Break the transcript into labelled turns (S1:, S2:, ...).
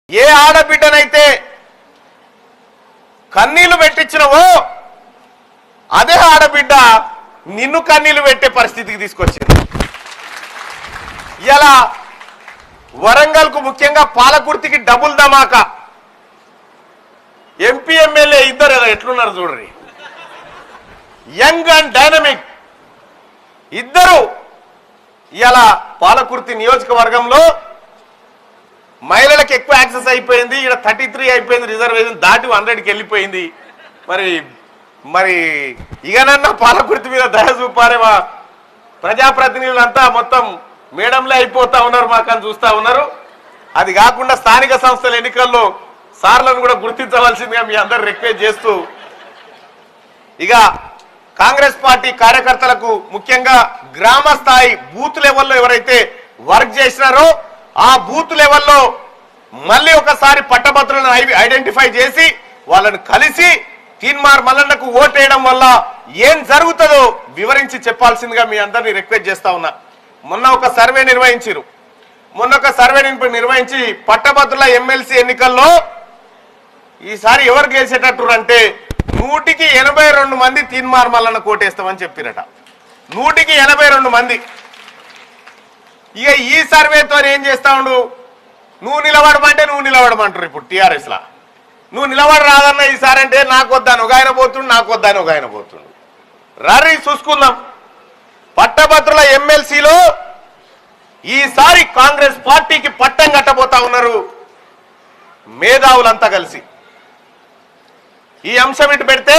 S1: ఏ ఆడబిడ్డనైతే కన్నీళ్లు పెట్టించినవో అదే ఆడబిడ్డ నిన్ను కన్నీళ్లు పెట్టే పరిస్థితికి తీసుకొచ్చింది. ఇలా వరంగల్కు ముఖ్యంగా పాలకుర్తికి డబుల్ ధమాకా. ఎంపీ ఎమ్మెల్యే ఇద్దరు ఎట్లున్నారు చూడండి, యంగ్ అండ్ డైనమిక్ ఇద్దరు. ఇలా పాలకుర్తి నియోజకవర్గంలో మహిళలకు ఎక్కువ యాక్సెస్ అయిపోయింది. ఇక్కడ 33 అయిపోయింది, రిజర్వేషన్ దాటి 100కి వెళ్ళిపోయింది. మరి ఇకనన్నా పాలకుర్తి మీద దయ చూపారేమా ప్రజాప్రతినిధులంతా మొత్తం మేడంలే అయిపోతా ఉన్నారు, మాకని చూస్తా ఉన్నారు. అది కాకుండా స్థానిక సంస్థల ఎన్నికల్లో సార్లను కూడా గుర్తించవలసిందిగా మీ అందరు రిక్వెస్ట్ చేస్తూ, ఇక కాంగ్రెస్ పార్టీ కార్యకర్తలకు ముఖ్యంగా గ్రామ స్థాయి బూత్ లెవెల్లో ఎవరైతే వర్క్ చేసినారో ఆ బూత్ లెవెల్లో మళ్ళీ ఒకసారి పట్టభద్రులను ఐడెంటిఫై చేసి వాళ్ళను కలిసి తీన్మార్ మల్లన్నకు ఓటేయడం వల్ల ఏం జరుగుతుందో వివరించి చెప్పాల్సిందిగా మీ అందరినీ రిక్వెస్ట్ చేస్తా ఉన్నా. మొన్న ఒక సర్వే నిర్వహించి పట్టభద్రుల ఎమ్మెల్సీ ఎన్నికల్లో ఈసారి ఎవరు గెలిచేటట్టు అంటే 100కి 82 మంది తీన్మార్ మల్లన్న కోటేస్తామని చెప్పిరట. 100కి 82 మంది. ఇక ఈ సర్వేతో ఏం చేస్తా ఉండు, నువ్వు నిలబడమంటారు. ఇప్పుడు టీఆర్ఎస్ లా నువ్వు నిలబడ రాదన్న ఈసారి అంటే నాకు వద్దాను ఒక ఆయన పోతుండు. రర్రీ చూసుకుందాం. పట్టభద్రుల ఎమ్మెల్సీలో ఈసారి కాంగ్రెస్ పార్టీకి పట్టం కట్టబోతా ఉన్నారు మేధావులంతా కలిసి. ఈ అంశం ఇటు పెడితే